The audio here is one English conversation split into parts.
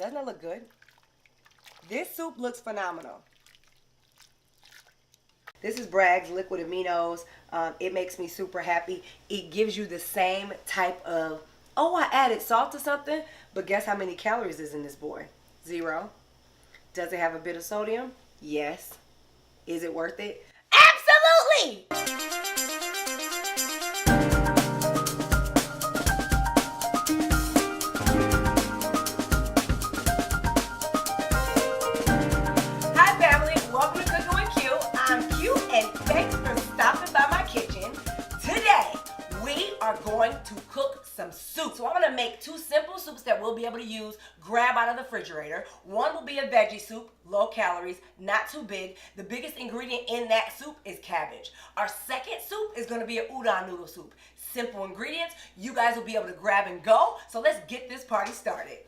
Doesn't it look good? This soup looks phenomenal. This is Bragg's liquid aminos. It makes me super happy. It gives you the same type of, oh, I added salt to something, but guess how many calories is in this boy? 0. Does it have a bit of sodium? Yes. Is it worth it? Absolutely! Hi family, welcome to Cooking with Q. I'm Q and thanks for stopping by my kitchen. Today, we are going to cook some soup. So I'm going to make 2 simple soups that we'll be able to use, grab out of the refrigerator. One will be a veggie soup, low calories, not too big. The biggest ingredient in that soup is cabbage. Our second soup is going to be a udon noodle soup. Simple ingredients. You guys will be able to grab and go. So let's get this party started.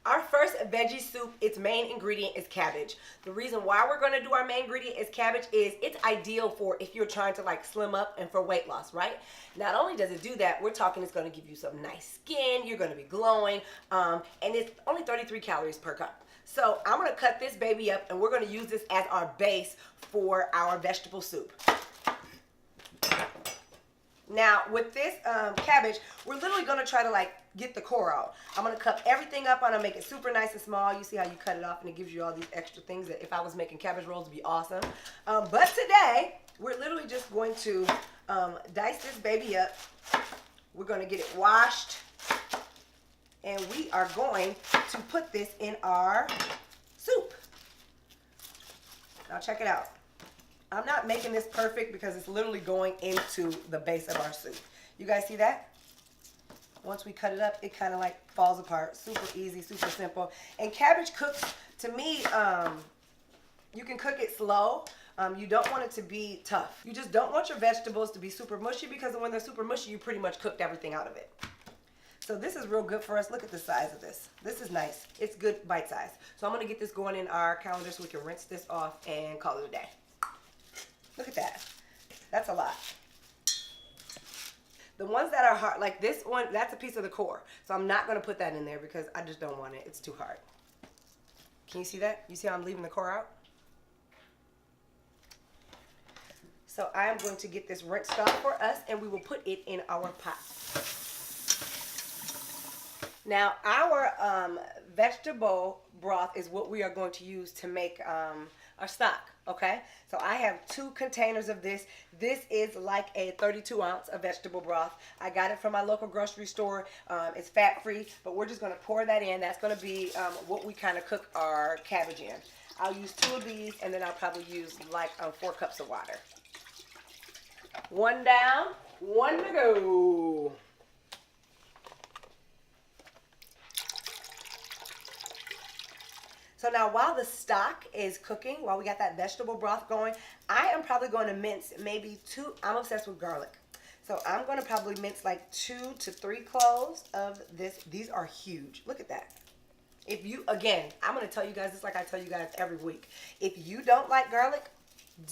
Our first veggie soup, its main ingredient is cabbage. The reason why we're going to do our main ingredient is cabbage is it's ideal for if you're trying to like slim up and for weight loss, right? Not only does it do that, we're talking it's going to give you some nice skin, you're going to be glowing, and it's only 33 calories per cup. So I'm going to cut this baby up and we're going to use this as our base for our vegetable soup. Now with this cabbage, we're literally going to try to like get the core out. I'm going to cut everything up. I'm going to make it super nice and small. You see how you cut it off and it gives you all these extra things that if I was making cabbage rolls would be awesome. But today, we're literally just going to dice this baby up. We're going to get it washed. And we are going to put this in our soup. Now check it out. I'm not making this perfect because it's literally going into the base of our soup. You guys see that? Once we cut it up, it kind of like falls apart. Super easy, super simple. And cabbage cooks, to me, you can cook it slow. You don't want it to be tough. You just don't want your vegetables to be super mushy because when they're super mushy, you pretty much cooked everything out of it. So this is real good for us. Look at the size of this. This is nice. It's good bite size. So I'm going to get this going in our calendar so we can rinse this off and call it a day. Look at that. That's a lot. The ones that are hard, like this one, that's a piece of the core. So I'm not going to put that in there because I just don't want it. It's too hard. Can you see that? You see how I'm leaving the core out? So I am going to get this rinsed off for us and we will put it in our pot. Now our vegetable broth is what we are going to use to make our stock. Okay, so I have 2 containers of this. This is like a 32 ounce of vegetable broth. I got it from my local grocery store. It's fat free, but we're just going to pour that in. That's going to be what we kind of cook our cabbage in. I'll use 2 of these and then I'll probably use like 4 cups of water. 1 down, 1 to go. So now while the stock is cooking, while we got that vegetable broth going, I am probably going to mince maybe 2, I'm obsessed with garlic. So I'm going to probably mince like 2 to 3 cloves of this. These are huge. Look at that. If you, again, I'm going to tell you guys this like I tell you guys every week. If you don't like garlic,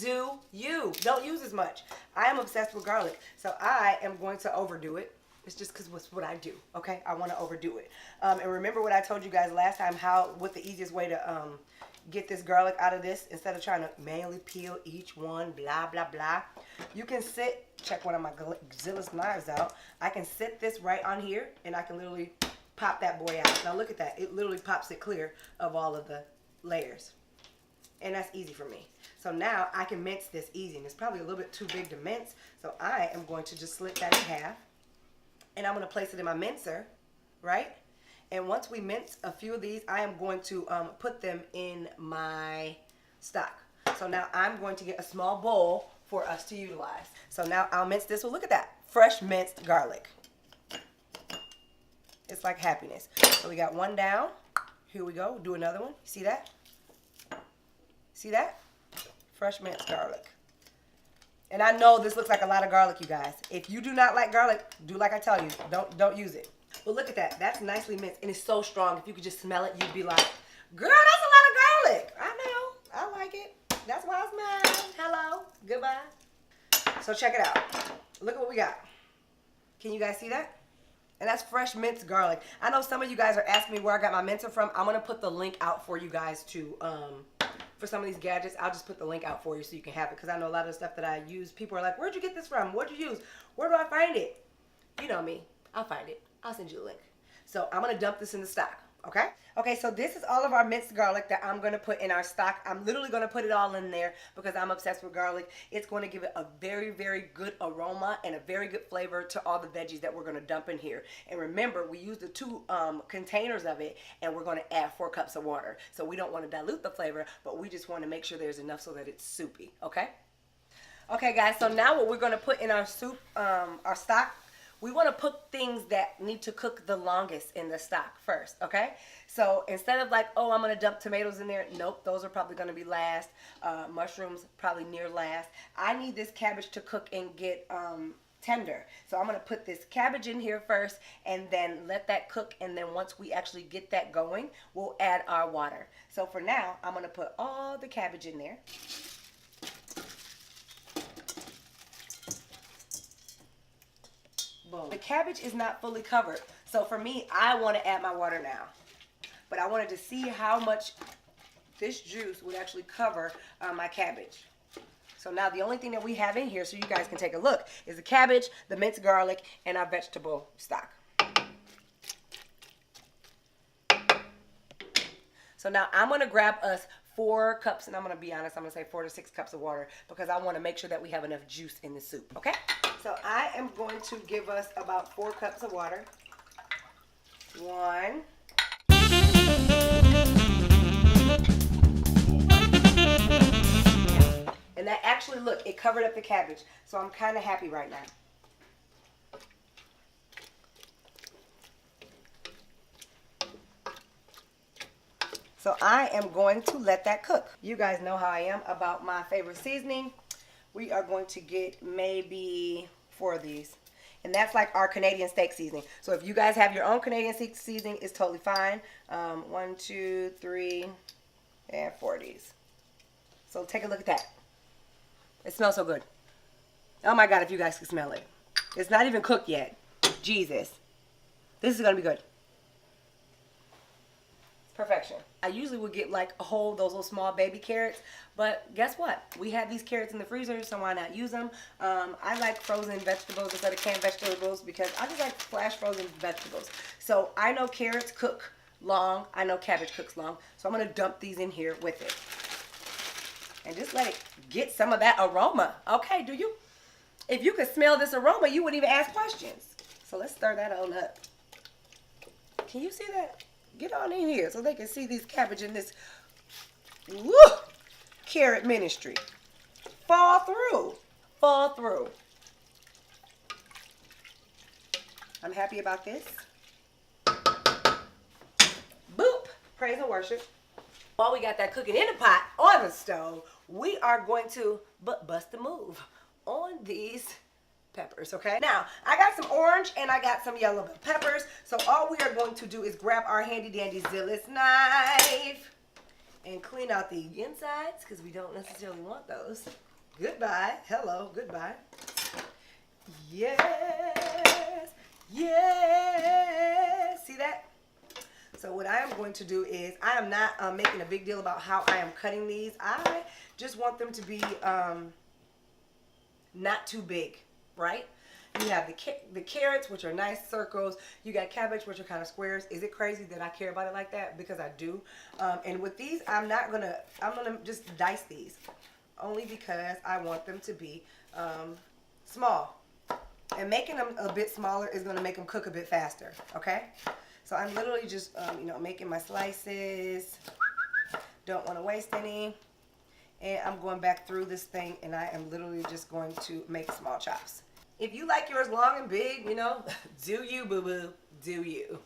don't use as much. I am obsessed with garlic. So I am going to overdo it. It's just because it's what I do, okay? I want to overdo it. And remember what I told you guys last time, what the easiest way to get this garlic out of this, instead of trying to manually peel each one, blah, blah, blah. You can check one of my Zilla's knives out. I can sit this right on here, and I can literally pop that boy out. Now look at that. It literally pops it clear of all of the layers. And that's easy for me. So now I can mince this easy. And it's probably a little bit too big to mince, so I am going to just slit that in half. And I'm going to place it in my mincer, right? And once we mince a few of these, I am going to put them in my stock. So now I'm going to get a small bowl for us to utilize. So now I'll mince this. Well, look at that. Fresh minced garlic. It's like happiness. So we got 1 down. Here we go. Do another one. See that? See that? Fresh minced garlic. And I know this looks like a lot of garlic, you guys. If you do not like garlic, do like I tell you. Don't use it. But look at that. That's nicely minced. And it's so strong. If you could just smell it, you'd be like, girl, that's a lot of garlic. I know. I like it. That's why I smile. Hello. Goodbye. So check it out. Look at what we got. Can you guys see that? And that's fresh minced garlic. I know some of you guys are asking me where I got my mincer from. I'm going to put the link out for you guys to, for some of these gadgets. I'll just put the link out for you so you can have it. Because I know a lot of the stuff that I use, people are like, where'd you get this from? What'd you use? Where do I find it? You know me. I'll find it. I'll send you a link. So I'm going to dump this in the stock. Okay? Okay, so this is all of our minced garlic that I'm going to put in our stock. I'm literally going to put it all in there because I'm obsessed with garlic. It's going to give it a very, very good aroma and a very good flavor to all the veggies that we're going to dump in here. And remember, we used the 2 containers of it, and we're going to add 4 cups of water. So we don't want to dilute the flavor, but we just want to make sure there's enough so that it's soupy. Okay? Okay, guys, so now what we're going to put in our soup, our stock, we want to put things that need to cook the longest in the stock first, okay? So instead of like, oh, I'm going to dump tomatoes in there, nope, those are probably going to be last. Mushrooms probably near last. I need this cabbage to cook and get tender. So I'm going to put this cabbage in here first and then let that cook. And then once we actually get that going, we'll add our water. So for now, I'm going to put all the cabbage in there. Boom. The cabbage is not fully covered. So for me, I want to add my water now. But I wanted to see how much this juice would actually cover my cabbage. So now the only thing that we have in here, so you guys can take a look, is the cabbage, the minced garlic, and our vegetable stock. So now I'm going to grab us 4 cups, and I'm going to be honest, I'm going to say 4 to 6 cups of water because I want to make sure that we have enough juice in the soup, okay? So I am going to give us about 4 cups of water. 1. And that actually, look, it covered up the cabbage. So I'm kind of happy right now. So I am going to let that cook. You guys know how I am about my favorite seasoning. We are going to get maybe 4 of these. And that's like our Canadian steak seasoning. So if you guys have your own Canadian steak seasoning, it's totally fine. 1, 2, 3, and 4 of these. So take a look at that. It smells so good. Oh my God, if you guys can smell it. It's not even cooked yet. Jesus. This is going to be good. Perfection. I usually would get like those little small baby carrots, but guess what? We have these carrots in the freezer, so why not use them? I like frozen vegetables instead of canned vegetables because I just like flash frozen vegetables. So I know carrots cook long. I know cabbage cooks long. So I'm going to dump these in here with it. And just let it get some of that aroma. Okay, do you? If you could smell this aroma, you wouldn't even ask questions. So let's stir that on up. Can you see that? Get on in here so they can see these cabbage in this carrot ministry. Fall through. Fall through. I'm happy about this. Boop. Praise and worship. While we got that cooking in the pot on the stove, we are going to bust a move on these peppers, okay? Now, I got some orange and I got some yellow bell peppers. So all we are going to do is grab our handy dandy Zillis knife and clean out the insides because we don't necessarily want those. Goodbye. Hello. Goodbye. Yes. Yes. See that? So what I am going to do is I am not making a big deal about how I am cutting these. I just want them to be not too big. Right? You have the carrots, which are nice circles. You got cabbage, which are kind of squares. Is it crazy that I care about it like that? Because I do. And with these, I'm gonna just dice these. Only because I want them to be small. And making them a bit smaller is gonna make them cook a bit faster. Okay? So I'm literally just, making my slices. Don't want to waste any. And I'm going back through this thing and I am literally just going to make small chops. If you like yours long and big, do you, boo-boo, do you.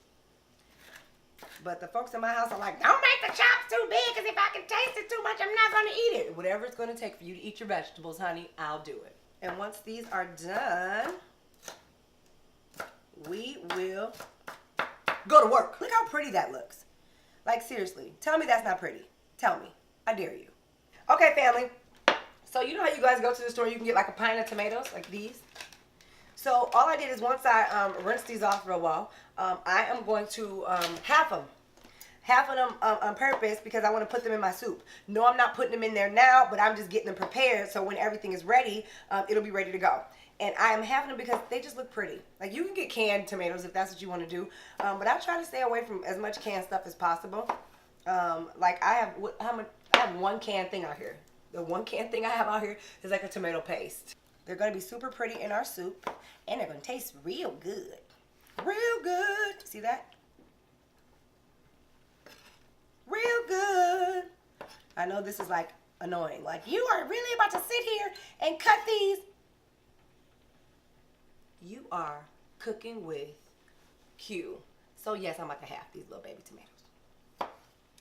But the folks in my house are like, don't make the chops too big because if I can taste it too much, I'm not going to eat it. Whatever it's going to take for you to eat your vegetables, honey, I'll do it. And once these are done, we will go to work. Look how pretty that looks. Like, seriously, tell me that's not pretty. Tell me. I dare you. Okay, family. So you know how you guys go to the store, you can get like a pint of tomatoes, like these. So all I did is once I rinse these off real well, I am going to half them on purpose because I want to put them in my soup. No, I'm not putting them in there now, but I'm just getting them prepared so when everything is ready, it'll be ready to go. And I am having them because they just look pretty. Like, you can get canned tomatoes if that's what you want to do, but I try to stay away from as much canned stuff as possible. Like I have one canned thing out here. The one canned thing I have out here is like a tomato paste. They're going to be super pretty in our soup, and they're going to taste real good. Real good. See that? Real good. I know this is like annoying. Like, you are really about to sit here and cut these. You are cooking with Q. So yes, I'm about to have these little baby tomatoes.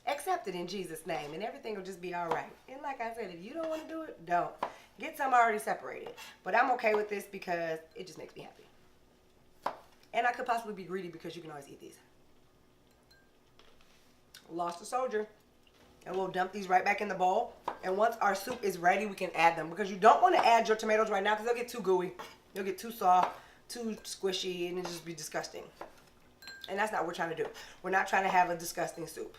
Accept it in Jesus' name, and everything will just be all right. And like I said, if you don't want to do it, don't. Get some already separated. But I'm okay with this because it just makes me happy. And I could possibly be greedy because you can always eat these. Lost a soldier. And we'll dump these right back in the bowl. And once our soup is ready, we can add them. Because you don't want to add your tomatoes right now because they'll get too gooey. They'll get too soft, too squishy, and it'll just be disgusting. And that's not what we're trying to do. We're not trying to have a disgusting soup.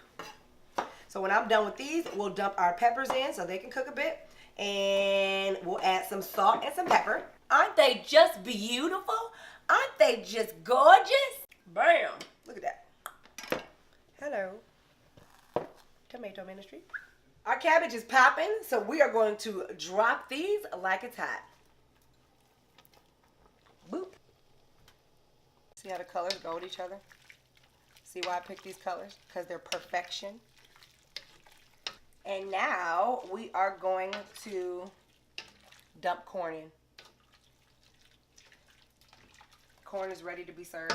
So when I'm done with these, we'll dump our peppers in so they can cook a bit. And we'll add some salt and some pepper. Aren't they just beautiful? Aren't they just gorgeous? Bam! Look at that. Hello. Tomato ministry. Our cabbage is popping, so we are going to drop these like it's hot. Boop. See how the colors go with each other? See why I picked these colors? Because they're perfection. And now we are going to dump corn in. Corn is ready to be served.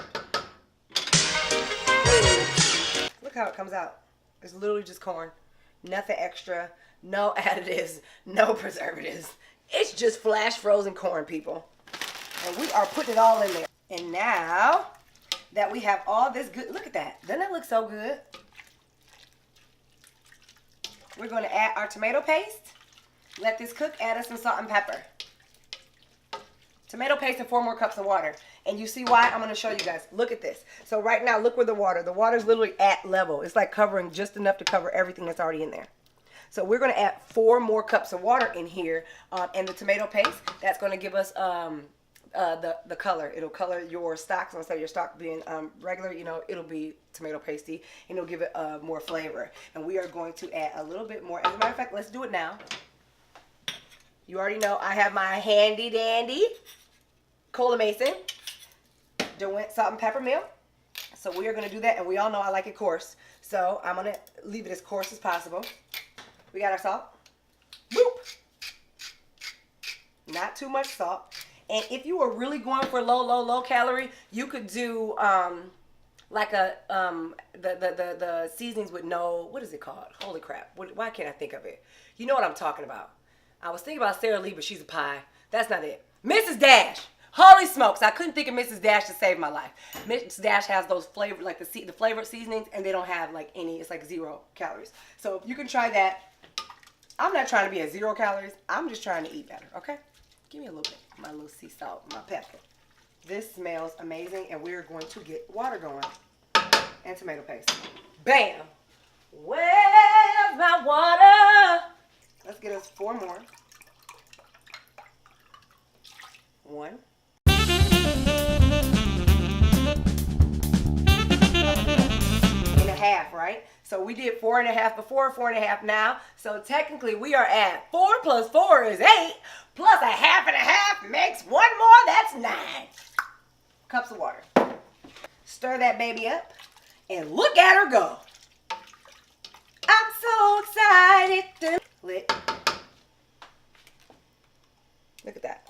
Look how it comes out. It's literally just corn. Nothing extra. No additives. No preservatives. It's just flash frozen corn, people. And we are putting it all in there. And now that we have all this good, look at that. Doesn't that look so good? We're going to add our tomato paste. Let this cook. Add us some salt and pepper. Tomato paste and 4 more cups of water. And you see why? I'm going to show you guys. Look at this. So right now, look where the water is literally at level. It's like covering just enough to cover everything that's already in there. So we're going to add 4 more cups of water in here. And the tomato paste, that's going to give us the color. It'll color your stock. So instead of your stock being regular, you know, it'll be tomato pasty. And it'll give it more flavor. And we are going to add a little bit more. As a matter of fact, let's do it now. You already know I have my handy dandy Cola Mason. Derwent salt and pepper mill. So we are going to do that. And we all know I like it coarse. So I'm going to leave it as coarse as possible. We got our salt. Boop. Not too much salt. And if you were really going for low calorie, you could do like the seasonings with no, what is it called? Holy crap. Why can't I think of it? You know what I'm talking about. I was thinking about Sarah Lee, but she's a pie. That's not it. Mrs. Dash. Holy smokes. I couldn't think of Mrs. Dash to save my life. Mrs. Dash has those flavor, like the flavored seasonings, and they don't have like any, it's like 0 calories. So if you can try that. I'm not trying to be at 0 calories. I'm just trying to eat better, okay? Give me a little bit. My little sea salt, my pepper. This smells amazing, and we're going to get water going and tomato paste. Bam! Where's my water? Let's get us 4 more. 1. And a half, right? So we did 4.5 before, 4.5 now. So technically we are at 4 plus 4 is 8. Plus a half and a half makes 1 more. That's 9 cups of water. Stir that baby up. And look at her go. I'm so excited. Lit. Look at that.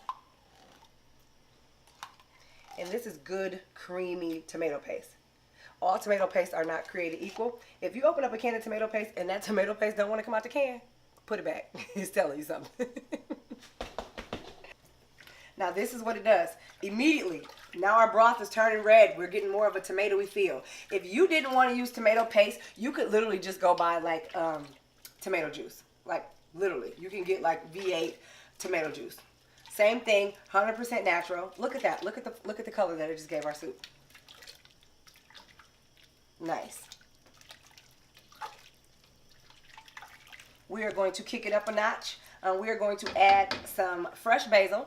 And this is good, creamy tomato paste. All tomato pastes are not created equal. If you open up a can of tomato paste and that tomato paste don't want to come out the can, put it back. It's telling you something. Now this is what it does. Immediately, now our broth is turning red. We're getting more of a tomatoey feel. If you didn't want to use tomato paste, you could literally just go buy like tomato juice. Like literally, you can get like V8 tomato juice. Same thing, 100% natural. Look at that. Look at the color that it just gave our soup. Nice. We are going to kick it up a notch. We are going to add some fresh basil.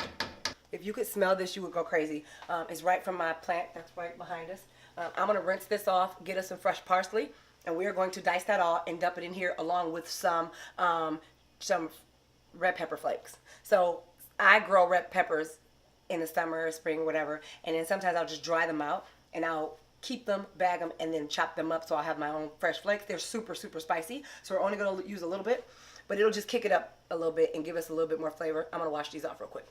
If you could smell this, you would go crazy. It's right from my plant. That's right behind us. I'm going to rinse this off, get us some fresh parsley, and we are going to dice that all and dump it in here along with some red pepper flakes. So I grow red peppers in the summer, spring, whatever, and then sometimes I'll just dry them out and I'll keep them, bag them, and then chop them up so I'll have my own fresh flakes. They're super, super spicy, so we're only going to use a little bit, but it'll just kick it up a little bit and give us a little bit more flavor. I'm going to wash these off real quick.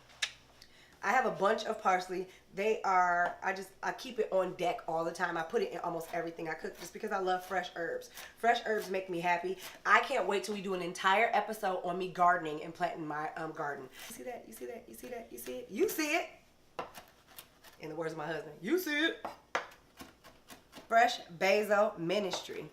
I have a bunch of parsley. They are, I keep it on deck all the time. I put it in almost everything I cook just because I love fresh herbs. Fresh herbs make me happy. I can't wait till we do an entire episode on me gardening and planting my garden. You see that? You see that? You see that? You see it? You see it? In the words of my husband, you see it. Fresh basil ministry.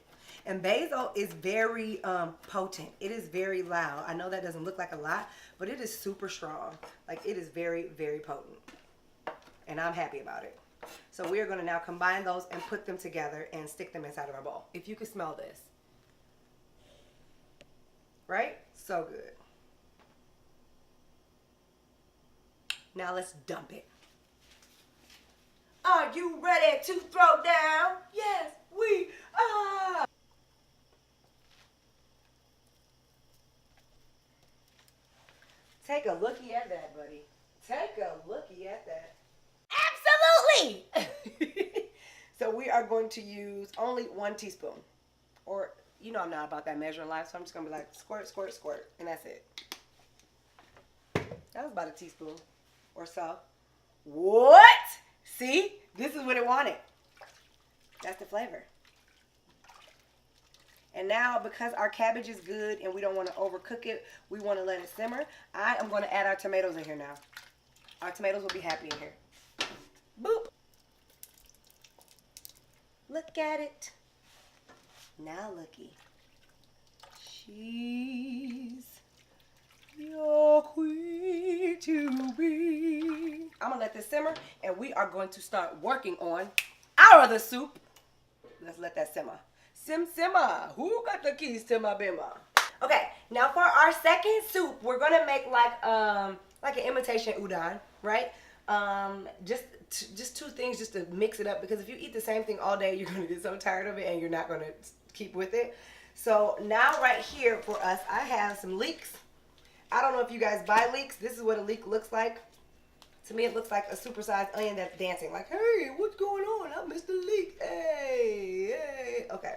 And basil is very potent. It is very loud. I know that doesn't look like a lot, but it is super strong. Like, it is very, very potent. And I'm happy about it. So we are going to now combine those and put them together and stick them inside of our bowl. If you could smell this. Right? So good. Now let's dump it. Are you ready to throw down? Yes, we are. Take a looky at that, buddy. Take a looky at that. Absolutely! So we are going to use only 1 teaspoon. Or, you know I'm not about that measuring life, so I'm just going to be like squirt, squirt, squirt. And that's it. That was about a teaspoon or so. What? See? This is what it wanted. That's the flavor. And now, because our cabbage is good and we don't want to overcook it, we want to let it simmer, I am going to add our tomatoes in here now. Our tomatoes will be happy in here. Boop. Look at it. Now looky. She's your queen to be. I'm going to let this simmer, and we are going to start working on our other soup. Let's let that simmer. Simmer. Who got the keys to my bimmer? Okay, now for our second soup, we're gonna make like an imitation udon, right? Just 2 things just to mix it up, because if you eat the same thing all day, you're gonna get so tired of it and you're not gonna keep with it. So now right here for us, I have some leeks. I don't know if you guys buy leeks. This is what a leek looks like. To me, it looks like a supersized onion that's dancing. Like, hey, what's going on? I missed the leek. Hey, hey. Okay.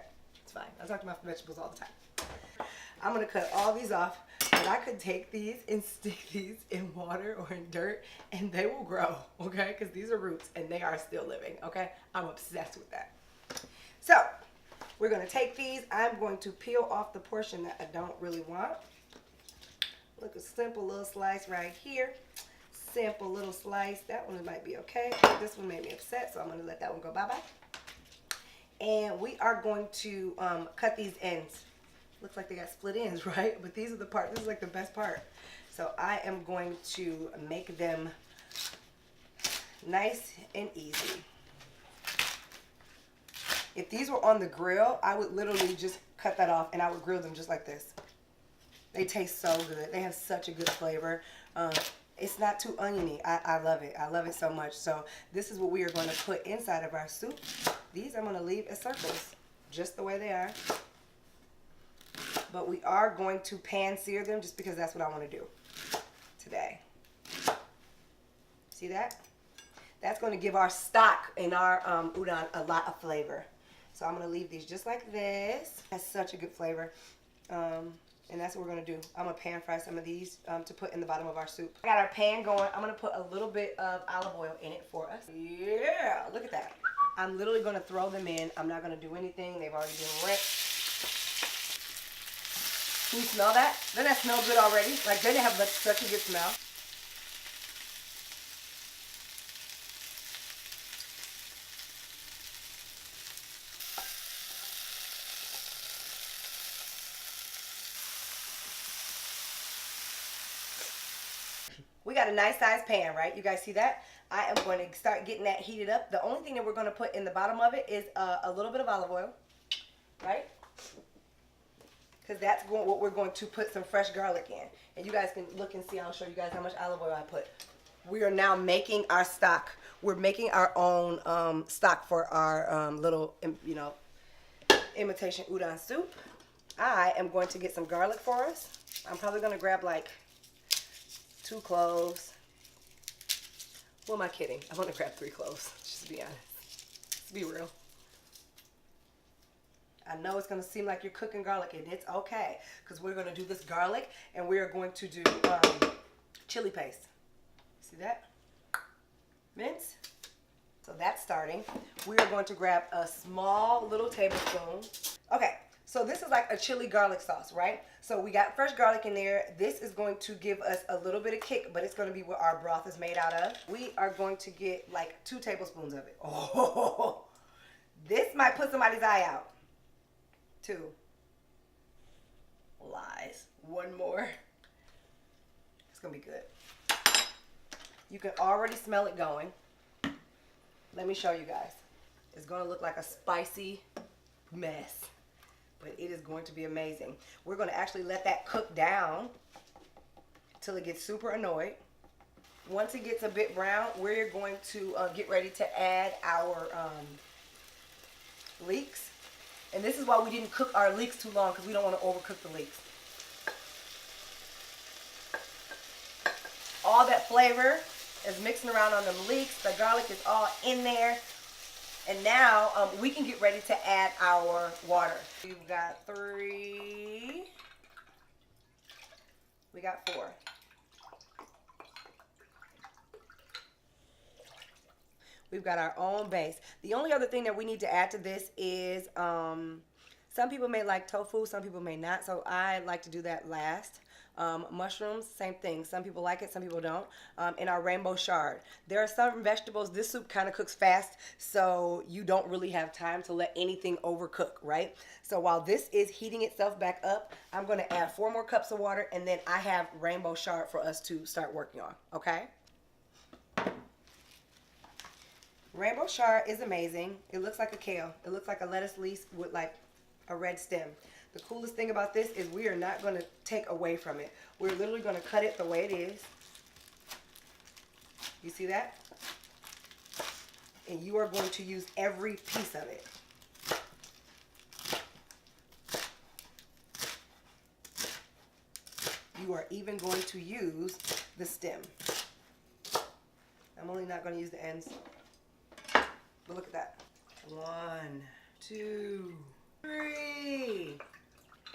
Fine. I talk to my vegetables all the time. I'm going to cut all these off, but I could take these and stick these in water or in dirt and they will grow, okay? Because these are roots and they are still living, okay? I'm obsessed with that. So, we're going to take these. I'm going to peel off the portion that I don't really want. Look, a simple little slice right here. Simple little slice. That one might be okay. This one made me upset, so I'm going to let that one go bye-bye. And we are going to cut these ends. Looks like they got split ends, right? But these are the part. This is like the best part. So I am going to make them nice and easy. If these were on the grill, I would literally just cut that off and I would grill them just like this. They taste so good. They have such a good flavor. It's not too oniony. I love it. I love it so much. So this is what we are going to put inside of our soup. These I'm going to leave as circles, just the way they are. But we are going to pan sear them just because that's what I want to do today. See that? That's going to give our stock in our udon a lot of flavor. So I'm going to leave these just like this. That's such a good flavor. And that's what we're going to do. I'm going to pan fry some of these to put in the bottom of our soup. I got our pan going. I'm going to put a litlittle bit of olive oil in it for us. Yeah, look at that. I'm literally going to throw them in. I'm not going to do anything. They've already been rinsed. Can you smell that? Doesn't that smell good already? Like, doesn't it have such a good smell? We got a nice size pan, right? You guys see that? I am going to start getting that heated up. The only thing that we're going to put in the bottom of it is a little bit of olive oil, right? Because that's what we're going to put some fresh garlic in. And you guys can look and see. I'll show you guys how much olive oil I put. We are now making our stock. We're making our own stock for our little, you know, imitation udon soup. I am going to get some garlic for us. I'm probably going to grab like 2 cloves. Who am I kidding? I'm going to grab 3 cloves, just to be honest. Let's be real. I know it's going to seem like you're cooking garlic, and it's okay, because we're going to do this garlic, and we are going to do chili paste. See that? Mince. So that's starting. We are going to grab a small little tablespoon. Okay, so this is like a chili garlic sauce, right? So we got fresh garlic in there. This is going to give us a little bit of kick, but it's going to be what our broth is made out of. We are going to get like 2 tablespoons of it. Oh, this might put somebody's eye out. 2. Lies. 1 more. It's going to be good. You can already smell it going. Let me show you guys. It's going to look like a spicy mess, but it is going to be amazing. We're going to actually let that cook down till it gets super annoyed. Once it gets a bit brown, we're going to get ready to add our leeks. And this is why we didn't cook our leeks too long, because we don't want to overcook the leeks. All that flavor is mixing around on the leeks. The garlic is all in there. And now we can get ready to add our water. We've got 3. We got 4. We've got our own base. The only other thing that we need to add to this is some people may like tofu, some people may not. So I like to do that last. Mushrooms, same thing. Some people like it, some people don't. And our rainbow chard. There are some vegetables. This soup kind of cooks fast, so you don't really have time to let anything overcook, right? So while this is heating itself back up, I'm going to add 4 more cups of water, and then I have rainbow chard for us to start working on, okay? Rainbow chard is amazing. It looks like a kale. It looks like a lettuce leaf with like a red stem. The coolest thing about this is we are not going to take away from it. We're literally going to cut it the way it is. You see that? And you are going to use every piece of it. You are even going to use the stem. I'm only not going to use the ends. But look at that. 1, 2, 3,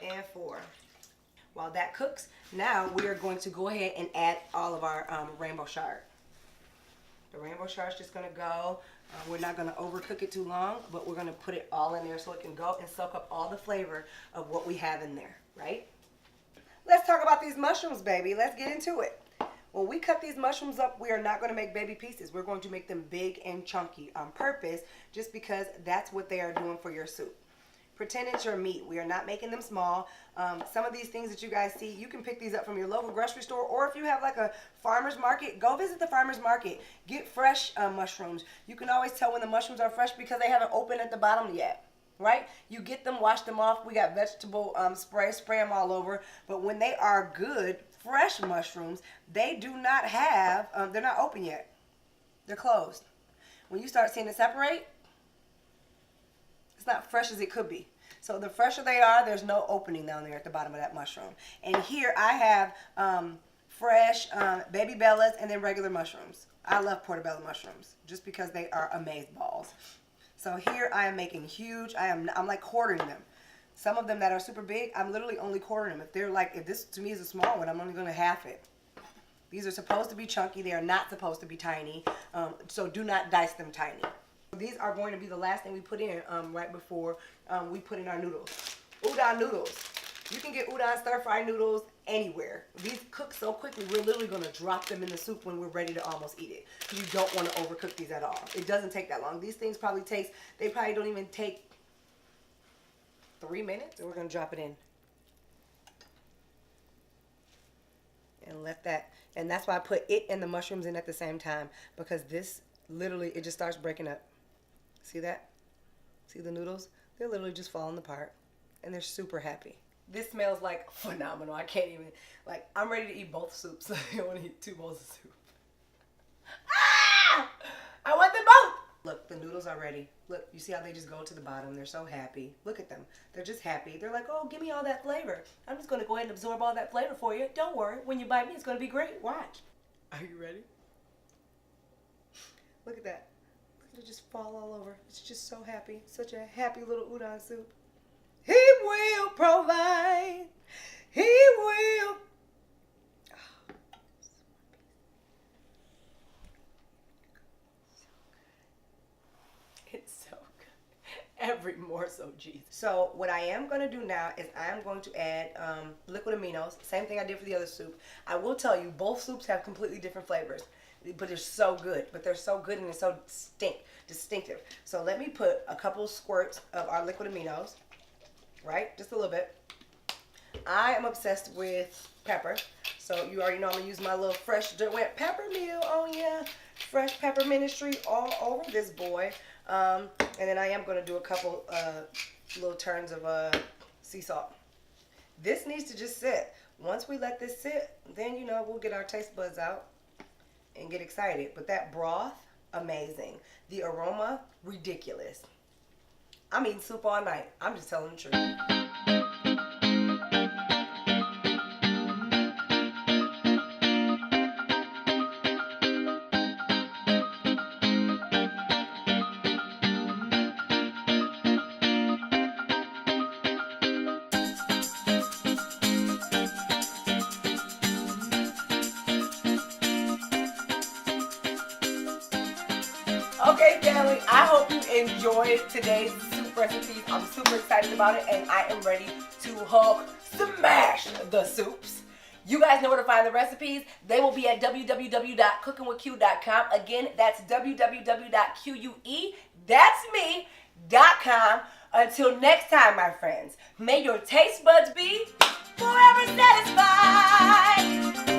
and 4. While that cooks, now we are going to go ahead and add all of our rainbow chard. The rainbow chard is just going to go. We're not going to overcook it too long, but we're going to put it all in there so it can go and soak up all the flavor of what we have in there, right? Let's talk about these mushrooms, baby. Let's get into it. When we cut these mushrooms up, we are not going to make baby pieces. We're going to make them big and chunky on purpose, just because that's what they are doing for your soup. Pretend it's your meat. We are not making them small. Some of these things that you guys see, you can pick these up from your local grocery store, or if you have like a farmer's market, go visit the farmer's market. Get fresh mushrooms. You can always tell when the mushrooms are fresh because they haven't opened at the bottom yet. Right? You get them, wash them off. We got vegetable spray them all over. But when they are good, fresh mushrooms, they do not have, they're not open yet. They're closed. When you start seeing it separate, it's not fresh as it could be. So the fresher they are, there's no opening down there at the bottom of that mushroom. And here I have fresh baby bellas and then regular mushrooms. I love portobello mushrooms just because they are amazeballs. So here I am making huge, I'm like quartering them. Some of them that are super big, I'm literally only quartering them. If they're like, if this to me is a small one, I'm only going to half it. These are supposed to be chunky. They are not supposed to be tiny. So do not dice them tiny. These are going to be the last thing we put in right before we put in our noodles. Udon noodles. You can get udon stir-fry noodles anywhere. These cook so quickly, we're literally going to drop them in the soup when we're ready to almost eat it. You don't want to overcook these at all. It doesn't take that long. These things probably they probably don't even take 3 minutes. And we're going to drop it in. And and left that. And that's why I put it and the mushrooms in at the same time, because this literally, it just starts breaking up. See that? See the noodles? They're literally just falling apart, and they're super happy. This smells like phenomenal. I can't even, like, I'm ready to eat both soups. I want to eat 2 bowls of soup. Ah! I want them both. Look, the noodles are ready. Look, you see how they just go to the bottom? They're so happy. Look at them. They're just happy. They're like, oh, give me all that flavor. I'm just going to go ahead and absorb all that flavor for you. Don't worry. When you bite me, it's going to be great. Watch. Are you ready? Look at that. Look at it just fall all over. It's just so happy. Such a happy little udon soup. He will provide. He will. It's so good. Every morsel, Jesus. So what I am going to do now is I am going to add liquid aminos. Same thing I did for the other soup. I will tell you, both soups have completely different flavors. But they're so good. But they're so good and they're so distinctive. So let me put a couple squirts of our liquid aminos. Right? Just a little bit. I am obsessed with pepper. So you already know I'm going to use my little fresh wet pepper meal. Oh yeah. Fresh pepper ministry all over this boy. And then I am going to do a couple little turns of sea salt. This needs to just sit. Once we let this sit, then, you know, we'll get our taste buds out and get excited. But that broth, amazing. The aroma, ridiculous. I'm eating soup all night. I'm just telling the truth. Okay, family, I hope you enjoyed today's soup recipes. I'm super excited about it, and I am ready to Hulk smash the soups. You guys know where to find the recipes. They will be at www.cookingwithq.com. Again, that's www.queue.com. Until next time, my friends, may your taste buds be forever satisfied.